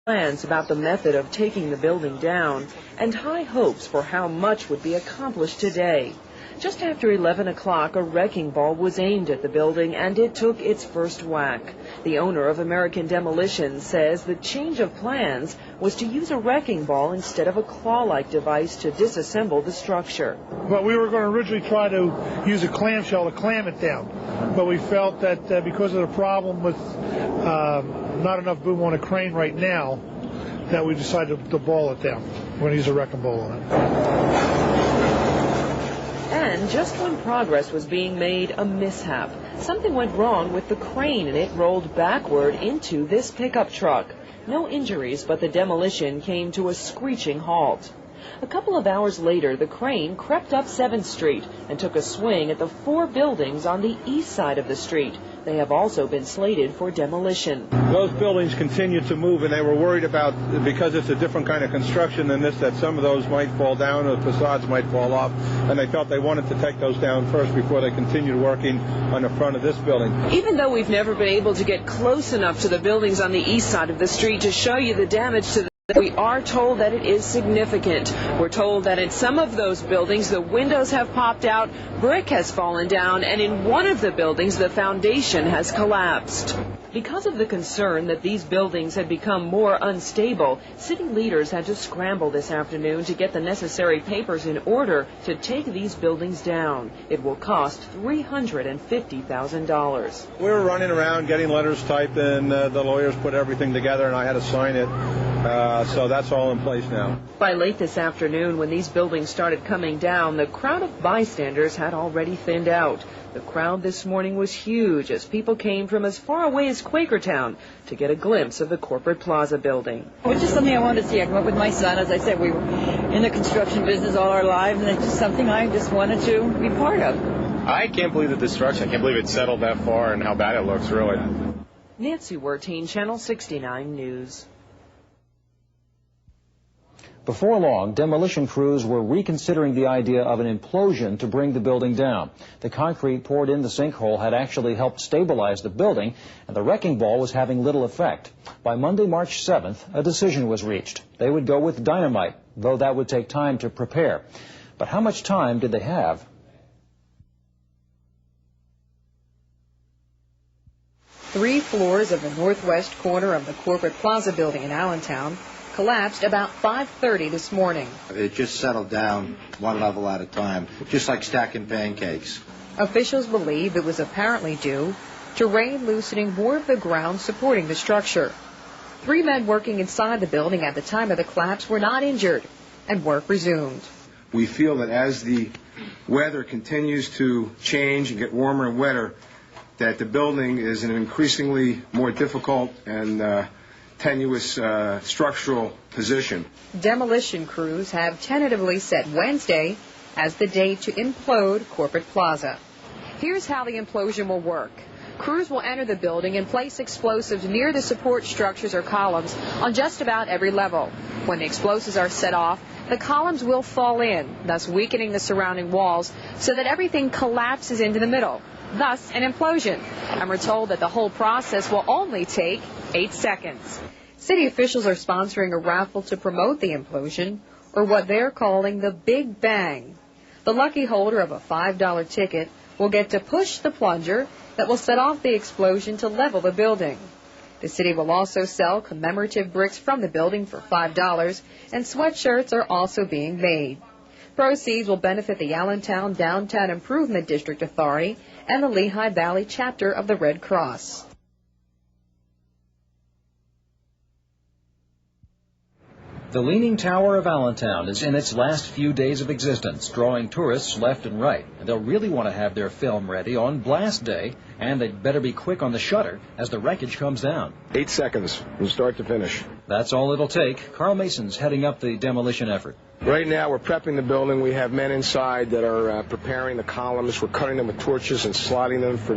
plans about the method of taking the building down and high hopes for how much would be accomplished today. Just after 11 o'clock, a wrecking ball was aimed at the building and it took its first whack. The owner of American Demolition says the change of plans was to use a wrecking ball instead of a claw-like device to disassemble the structure. But we were going to originally try to use a clamshell to clam it down. But we felt that because of the problem with not enough boom on a crane right now, that we decided to ball it down. We're going to use a wrecking ball on it. And just when progress was being made, a mishap. Something went wrong with the crane and it rolled backward into this pickup truck. No injuries, but the demolition came to a screeching halt. A couple of hours later, the crane crept up 7th Street and took a swing at the 4 buildings on the east side of the street. They have also been slated for demolition. Those buildings continue to move, and they were worried about, because it's a different kind of construction than this, that some of those might fall down or the facades might fall off, and they felt they wanted to take those down first before they continued working on the front of this building. Even though we've never been able to get close enough to the buildings on the east side of the street to show you the damage to we are told that it is significant. We're told that in some of those buildings, the windows have popped out, brick has fallen down, and in one of the buildings, the foundation has collapsed. Because of the concern that these buildings had become more unstable, city leaders had to scramble this afternoon to get the necessary papers in order to take these buildings down. It will cost $350,000. We were running around getting letters typed, and the lawyers put everything together, and I had to sign it. So that's all in place now. By late this afternoon, when these buildings started coming down, the crowd of bystanders had already thinned out. The crowd this morning was huge as people came from as far away as Quakertown to get a glimpse of the Corporate Plaza building. It was just something I wanted to see. I grew up with my son. As I said, we were in the construction business all our lives, and it's just something I just wanted to be part of. I can't believe the destruction. I can't believe it settled that far and how bad it looks, really. Nancy Werteen, Channel 69 News. Before long, demolition crews were reconsidering the idea of an implosion to bring the building down. The concrete poured in the sinkhole had actually helped stabilize the building, and the wrecking ball was having little effect. By Monday, March 7th, a decision was reached. They would go with dynamite, though that would take time to prepare. But how much time did they have? Three floors of the northwest corner of the Corporate Plaza building in Allentown collapsed about 5:30 this morning. It just settled down one level at a time, just like stacking pancakes. Officials believe it was apparently due to rain loosening more of the ground supporting the structure. 3 men working inside the building at the time of the collapse were not injured, and work resumed. We feel that as the weather continues to change and get warmer and wetter, that the building is in an increasingly more difficult and tenuous structural position. Demolition crews have tentatively set Wednesday as the date to implode Corporate Plaza. Here's how the implosion will work. Crews will enter the building and place explosives near the support structures or columns on just about every level. When the explosives are set off, the columns will fall in, thus weakening the surrounding walls so that everything collapses into the middle, thus an implosion. And we're told that the whole process will only take 8 seconds. City officials are sponsoring a raffle to promote the implosion, or what they're calling the Big Bang. The lucky holder of a $5 ticket will get to push the plunger that will set off the explosion to level the building. The city will also sell commemorative bricks from the building for $5, and sweatshirts are also being made. Proceeds will benefit the Allentown Downtown Improvement District Authority and the Lehigh Valley chapter of the Red Cross. The Leaning Tower of Allentown is in its last few days of existence, drawing tourists left and right. And they'll really want to have their film ready on blast day, and they'd better be quick on the shutter as the wreckage comes down. 8 seconds from start to finish. That's all it'll take. Carl Mason's heading up the demolition effort. Right now, we're prepping the building. We have men inside that are preparing the columns. We're cutting them with torches and slotting them for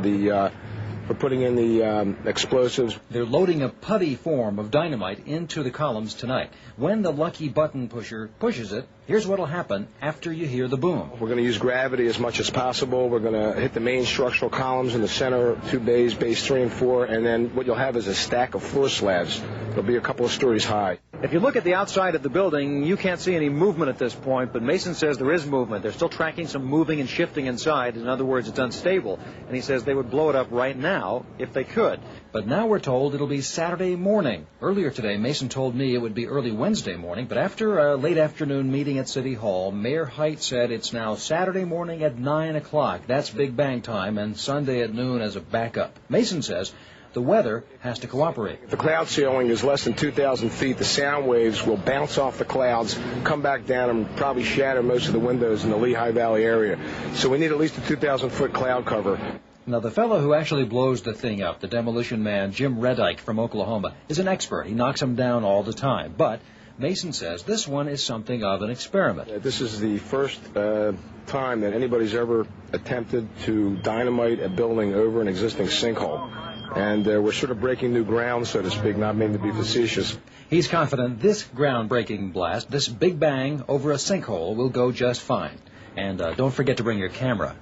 putting in the explosives. They're loading a putty form of dynamite into the columns tonight. When the lucky button pusher pushes it, here's what'll happen after you hear the boom. We're going to use gravity as much as possible. We're going to hit the main structural columns in the center, 2 bays, base 3 and 4, and then what you'll have is a stack of floor slabs It'll be a couple of stories high. If you look at the outside of the building, you can't see any movement at this point, but Mason says there is movement. They're still tracking some moving and shifting inside. In other words, it's unstable. And he says they would blow it up right now if they could. But now we're told it'll be Saturday morning. Earlier today, Mason told me it would be early Wednesday morning, but after a late afternoon meeting at City Hall, Mayor Height said it's now Saturday morning at 9 o'clock. That's Big Bang time, and Sunday at noon as a backup. Mason says the weather has to cooperate. If the cloud ceiling is less than 2,000 feet, the sound waves will bounce off the clouds, come back down, and probably shatter most of the windows in the Lehigh Valley area. So we need at least a 2,000-foot cloud cover. Now, the fellow who actually blows the thing up, the demolition man, Jim Redike from Oklahoma, is an expert. He knocks them down all the time. But Mason says this one is something of an experiment. This is the first time that anybody's ever attempted to dynamite a building over an existing sinkhole. And we're sort of breaking new ground, so to speak, not meaning to be facetious. He's confident this groundbreaking blast, this big bang over a sinkhole, will go just fine. And don't forget to bring your camera.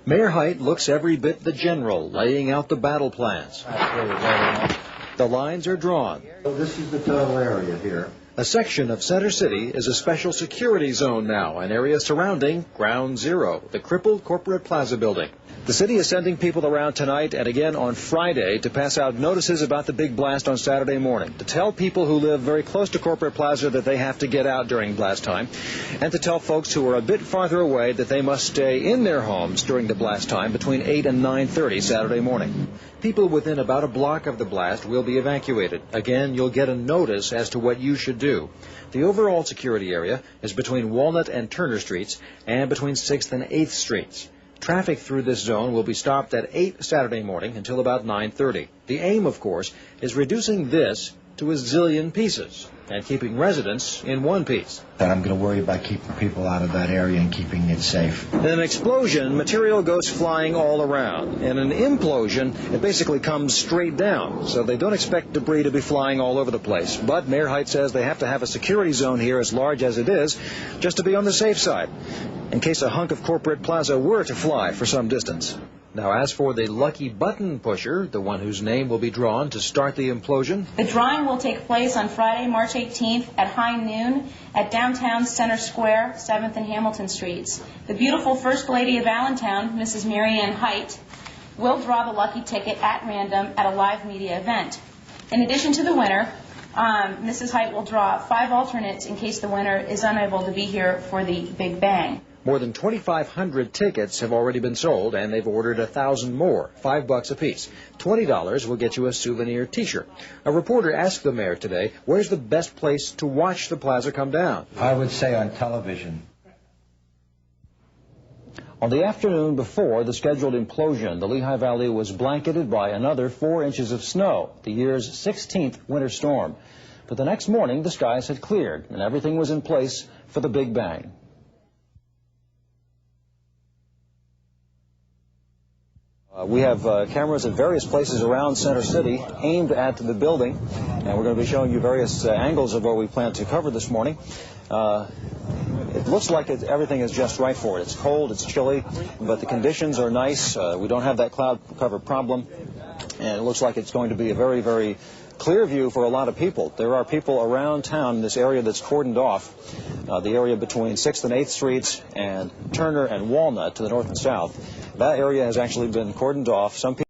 Mayor Height looks every bit the general, laying out the battle plans. The lines are drawn. So this is the total area here. A section of Center City is a special security zone now, an area surrounding Ground Zero, the crippled Corporate Plaza building. The city is sending people around tonight and again on Friday to pass out notices about the big blast on Saturday morning, to tell people who live very close to Corporate Plaza that they have to get out during blast time, and to tell folks who are a bit farther away that they must stay in their homes during the blast time between 8 and 9:30 Saturday morning. People within about a block of the blast will be evacuated. Again, you'll get a notice as to what you should do. The overall security area is between Walnut and Turner Streets and between 6th and 8th Streets. Traffic through this zone will be stopped at 8 Saturday morning until about 9:30. The aim, of course, is reducing this to a zillion pieces and keeping residents in one piece. And I'm going to worry about keeping people out of that area and keeping it safe. In an explosion, material goes flying all around. In an implosion, it basically comes straight down. So they don't expect debris to be flying all over the place. But Mayor Height says they have to have a security zone here as large as it is, just to be on the safe side, in case a hunk of Corporate Plaza were to fly for some distance. Now, as for the lucky button pusher, the one whose name will be drawn to start the implosion, the drawing will take place on Friday, March 18th at high noon at downtown Center Square, 7th and Hamilton Streets. The beautiful First Lady of Allentown, Mrs. Mary Ann Height, will draw the lucky ticket at random at a live media event. In addition to the winner, Mrs. Height will draw 5 alternates in case the winner is unable to be here for the Big Bang. More than 2,500 tickets have already been sold, and they've ordered 1,000 more, $5 apiece. $20 will get you a souvenir T-shirt. A reporter asked the mayor today, where's the best place to watch the plaza come down? I would say on television. On the afternoon before the scheduled implosion, the Lehigh Valley was blanketed by another 4 inches of snow, the year's 16th winter storm. But the next morning, the skies had cleared, and everything was in place for the Big Bang. We have cameras at various places around Center City aimed at the building, and we're going to be showing you various angles of what we plan to cover this morning. It looks like everything is just right for it. It's cold, it's chilly, but the conditions are nice. We don't have that cloud cover problem, and it looks like it's going to be a very, very clear view for a lot of people. There are people around town in this area that's cordoned off, the area between 6th and 8th Streets and Turner and Walnut to the north and south. That area has actually been cordoned off. Some people